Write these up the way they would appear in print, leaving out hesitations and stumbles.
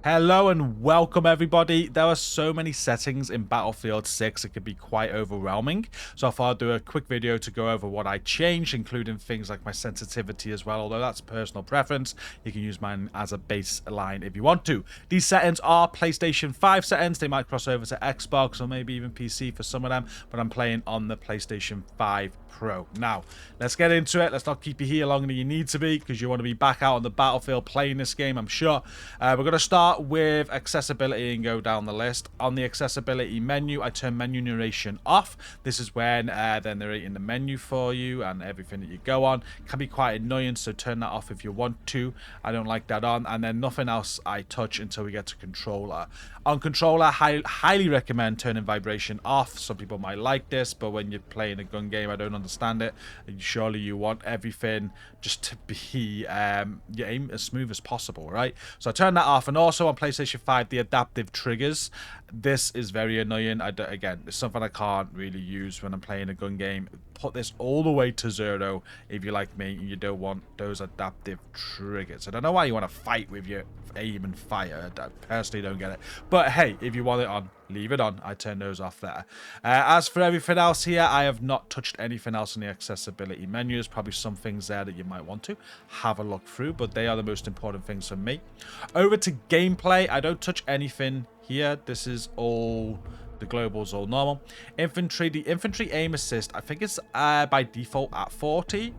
Hello and welcome everybody. There are so many settings in Battlefield 6 it can be quite overwhelming. So I thought I'd do a quick video to go over what I changed, including things like my sensitivity as well, although that's personal preference. You can use mine as a baseline if you want to. These settings are PlayStation 5 settings. They might cross over to Xbox or maybe even PC for some of them, but I'm playing on the PlayStation 5 Pro. Now, let's get into it. Let's not keep you here longer than you need to be because you want to be back out on the battlefield playing this game, I'm sure. We're going to start with accessibility and go down the list. On the accessibility menu, I turn menu narration off. This is when they're narrating the menu for you and everything that you go on. It can be quite annoying, so turn that off if you want to. I don't like that on. And then nothing else I touch until we get to controller. On controller, highly recommend turning vibration off. Some people might like this, but when you're playing a gun game, I don't understand it. Surely you want everything just to be your aim as smooth as possible, right? So I turn that off. And also on PlayStation 5, the adaptive triggers. This is very annoying. Again, it's something I can't really use when I'm playing a gun game. Put this all the way to 0 if you're like me and you don't want those adaptive triggers. I don't know why you want to fight with your aim and fire. I personally don't get it. But hey, if you want it on, leave it on. I turn those off there. As for everything else here, I have not touched anything else in the accessibility menu. There's probably some things there that you might want to have a look through, but they are the most important things for me. Over to gameplay, I don't touch anything here. This is all... the global's all normal. Infantry, the infantry aim assist, I think it's by default at 40.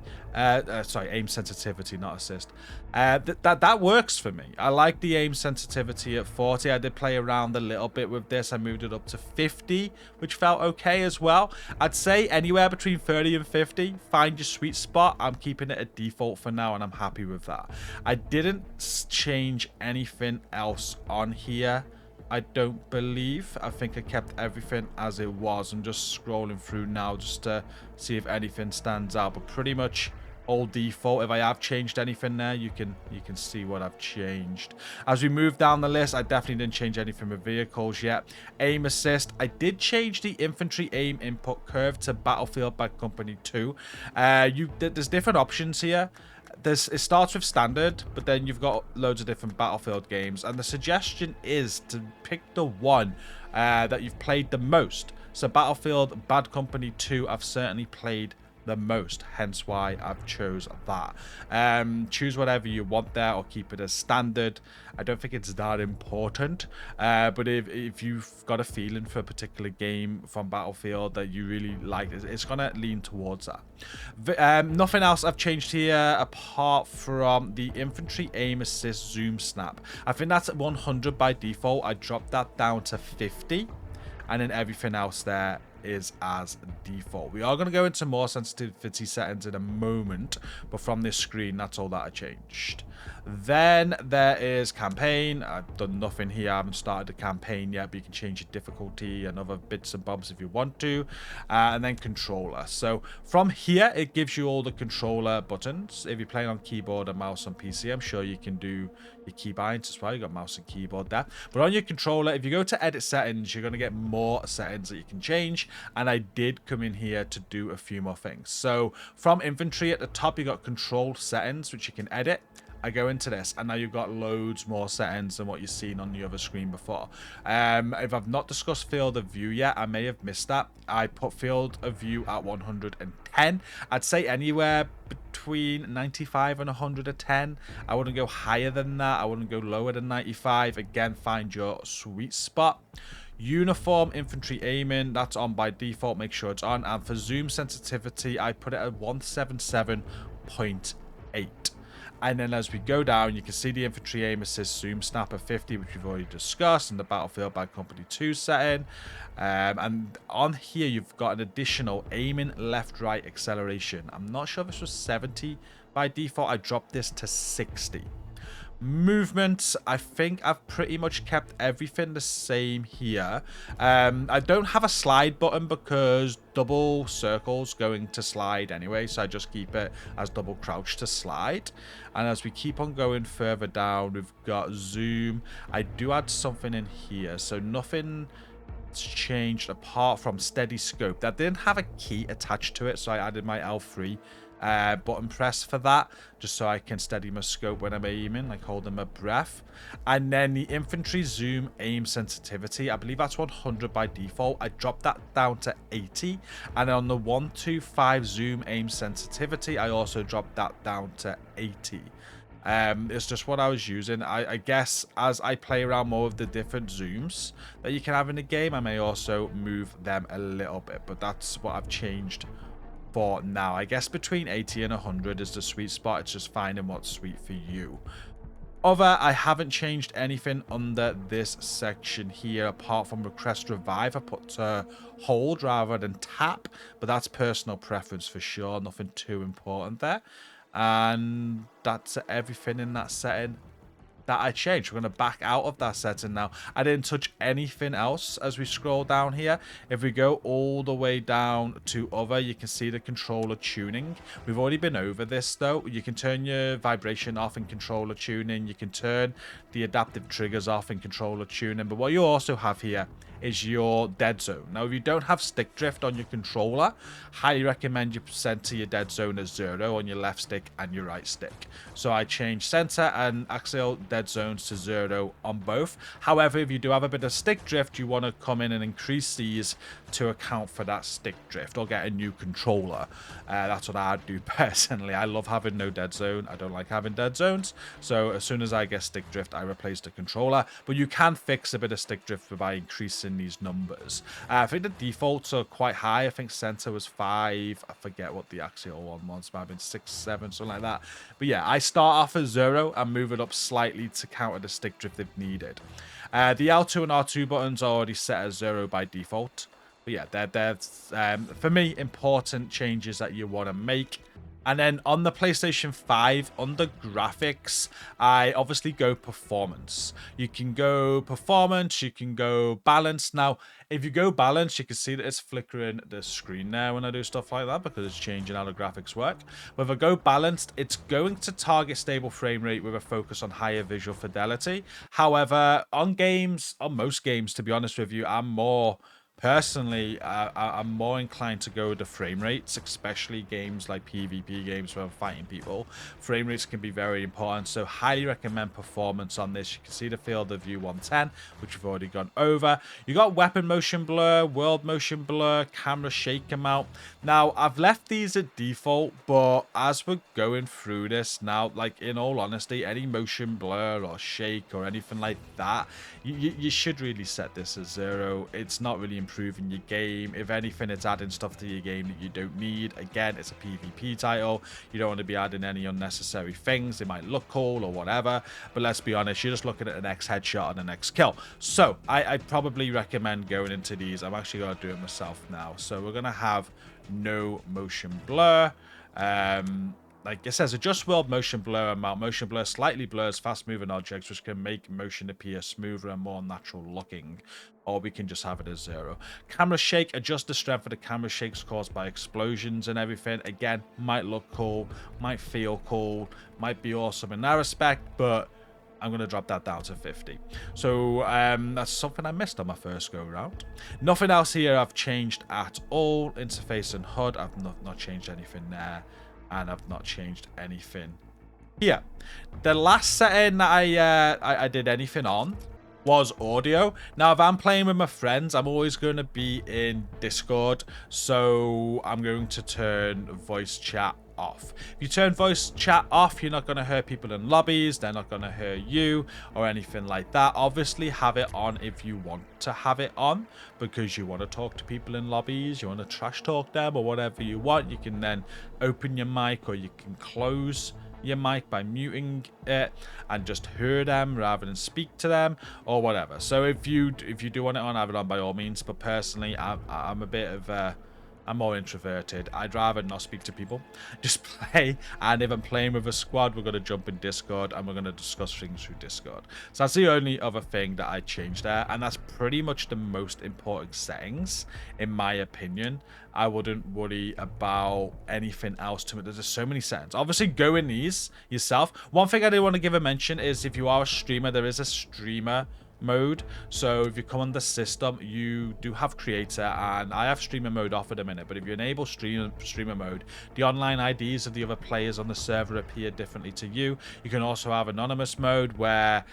Sorry, aim sensitivity, not assist. That works for me. I like the aim sensitivity at 40. I did play around a little bit with this. I moved it up to 50, which felt okay as well. I'd say anywhere between 30 and 50. Find your sweet spot. I'm keeping it at default for now, and I'm happy with that. I didn't change anything else on here. I don't believe. I think I kept everything as it was. I'm just scrolling through now just to see if anything stands out, but pretty much all default. If I have changed anything there, you can see what I've changed. As we move down the list, I definitely didn't change anything with vehicles yet. Aim assist, I did change the infantry aim input curve to Battlefield Bad Company 2. There's different options here. It starts with standard, but then you've got loads of different Battlefield games, and the suggestion is to pick the one that you've played the most. So Battlefield Bad Company 2 I've certainly played the most, hence why I've chose that. Choose whatever you want there or keep it as standard. I don't think it's that important, but if you've got a feeling for a particular game from Battlefield that you really like, it's gonna lean towards that. Nothing else I've changed here apart from the infantry aim assist zoom snap. I think that's at 100 by default. I dropped that down to 50, and then everything else there is as default. We are going to go into more sensitivity settings in a moment, but from this screen, that's all that I changed. Then there is campaign. I've done nothing here. I haven't started the campaign yet, but you can change your difficulty and other bits and bobs if you want to. And then controller. So from here, it gives you all the controller buttons. If you're playing on keyboard and mouse on PC, I'm sure you can do your keybinds as well. You got mouse and keyboard there. But on your controller, if you go to edit settings, you're going to get more settings that you can change. And I did come in here to do a few more things. So from infantry at the top, you got control settings, which you can edit. I go into this, and now you've got loads more settings than what you've seen on the other screen before. If I've not discussed field of view yet, I may have missed that. I put field of view at 110. I'd say anywhere between 95 and 110. I wouldn't go higher than that. I wouldn't go lower than 95. Again, find your sweet spot. Uniform infantry aiming, that's on by default. Make sure it's on. And for zoom sensitivity, I put it at 177.8. And then as we go down, you can see the infantry aim assist zoom snap at 50, which we've already discussed, and the Battlefield Bad Company 2 setting. And on here, you've got an additional aiming left-right acceleration. I'm not sure if this was 70 by default. I dropped this to 60. Movement, I think I've pretty much kept everything the same here. I don't have a slide button because double circles going to slide anyway, so I just keep it as double crouch to slide. And as we keep on going further down, we've got zoom. I do add something in here, so nothing changed apart from steady scope. That didn't have a key attached to it, so I added my L3 button press for that, just so I can steady my scope when I'm aiming, like holding my breath. And then the infantry zoom aim sensitivity, I believe that's 100 by default. I dropped that down to 80, and on the 125 zoom aim sensitivity, I also dropped that down to 80. It's just what I was using. I guess as I play around more of the different zooms that you can have in the game, I may also move them a little bit, but that's what I've changed for now. I guess between 80 and 100 is the sweet spot. It's just finding what's sweet for you. I haven't changed anything under this section here apart from request revive. I put to hold rather than tap, but that's personal preference for sure. Nothing too important there. And that's everything in that setting that I changed. We're going to back out of that setting now. I didn't touch anything else as we scroll down here. If we go all the way down to other, you can see the controller tuning. We've already been over this though. You can turn your vibration off in controller tuning. You can turn the adaptive triggers off in controller tuning. But what you also have here is your dead zone. Now, if you don't have stick drift on your controller, highly recommend you center your dead zone as 0 on your left stick and your right stick. So I changed center and axial dead zones to 0 on both. However, if you do have a bit of stick drift, you want to come in and increase these to account for that stick drift, or get a new controller. That's what I do personally. I love having no dead zone. I don't like having dead zones. So as soon as I get stick drift, I replace the controller. But you can fix a bit of stick drift by increasing these numbers. I think the defaults are quite high. I think center was 5. I forget what the axial one was. Might have been 6, 7, something like that. But yeah, I start off at 0 and move it up slightly to counter the stick drift if needed. The L2 and R2 buttons are already set as 0 by default. But yeah, they're for me, important changes that you want to make. And then on the PlayStation 5, under graphics, I obviously go performance. You can go performance, you can go balance. Now, if you go balance, you can see that it's flickering the screen there when I do stuff like that, because it's changing how the graphics work. But if I go balanced, it's going to target stable frame rate with a focus on higher visual fidelity. However, on most games, to be honest with you, I'm more inclined to go with the frame rates, especially games like PvP games where I'm fighting people. Frame rates can be very important, so highly recommend performance on this. You can see the field of view 110, which we've already gone over. You got weapon motion blur, world motion blur, camera shake amount. Now, I've left these at default, but as we're going through this now, like in all honesty, any motion blur or shake or anything like that, you should really set this as 0. It's not really improving your game. If anything, it's adding stuff to your game that you don't need. Again, it's a PvP title. You don't want to be adding any unnecessary things. It might look cool or whatever, but let's be honest, you're just looking at the next headshot and the next kill. So I probably recommend going into these. I'm actually going to do it myself now. So we're going to have no motion blur. Like it says, adjust world motion blur amount. Motion blur slightly blurs fast moving objects, which can make motion appear smoother and more natural looking. Or we can just have it as 0. Camera shake, adjust the strength of the camera shakes caused by explosions and everything. Again, might look cool, might feel cool, might be awesome in that respect, but I'm going to drop that down to 50. So that's something I missed on my first go round. Nothing else here I've changed at all. Interface and HUD, I've not changed anything there. And I've not changed anything here. The last setting that I did anything on was audio. Now, if I'm playing with my friends, I'm always going to be in Discord, so I'm going to turn voice chat off. If you turn voice chat off, you're not going to hear people in lobbies, they're not going to hear you or anything like that. Obviously, have it on if you want to have it on, because you want to talk to people in lobbies, you want to trash talk them or whatever you want. You can then open your mic, or you can close your mic by muting it and just hear them rather than speak to them or whatever. So if you do want it on, have it on by all means. But personally, I'm a bit of I'm more introverted. I'd rather not speak to people, just play. And if I'm playing with a squad, we're going to jump in Discord and we're going to discuss things through Discord. So that's the only other thing that I changed there, and that's pretty much the most important settings in my opinion. I wouldn't worry about anything else to it. There's just so many settings. Obviously, go in these yourself. One thing I do want to give a mention is if you are a streamer, there is a streamer mode. So if you come on the system, you do have creator, and I have streamer mode off at a minute, but if you enable streamer mode, the online IDs of the other players on the server appear differently to you. You can also have anonymous mode where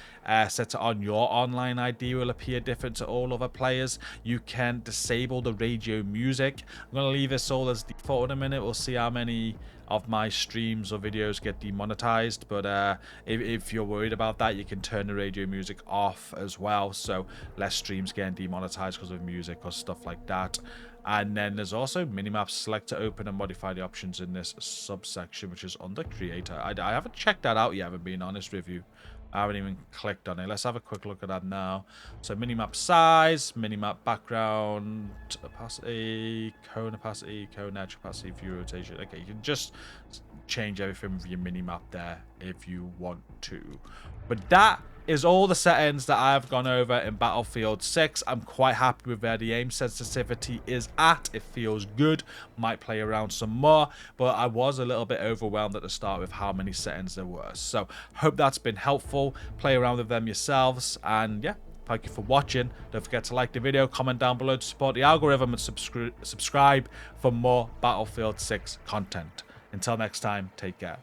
set to on, your online ID will appear different to all other players. You can disable the radio music. I'm going to leave this all as default in a minute. We'll see how many of my streams or videos get demonetized, but if you're worried about that, you can turn the radio music off as well, so less streams getting demonetized because of music or stuff like that. And then there's also minimap. Select to open and modify the options in this subsection, which is under creator. I haven't checked that out yet, if being honest with you. I haven't even clicked on it. Let's have a quick look at that now. So minimap size, minimap background, opacity, cone opacity, cone edge opacity, view rotation. Okay, you can just change everything with your minimap there if you want to. But that is all the settings that I've gone over in Battlefield 6. I'm quite happy with where the aim sensitivity is at. It feels good. Might play around some more, but I was a little bit overwhelmed at the start with how many settings there were. So hope that's been helpful. Play around with them yourselves, and yeah, thank you for watching. Don't forget to like the video, comment down below to support the algorithm, and subscribe for more Battlefield 6 content. Until next time, take care.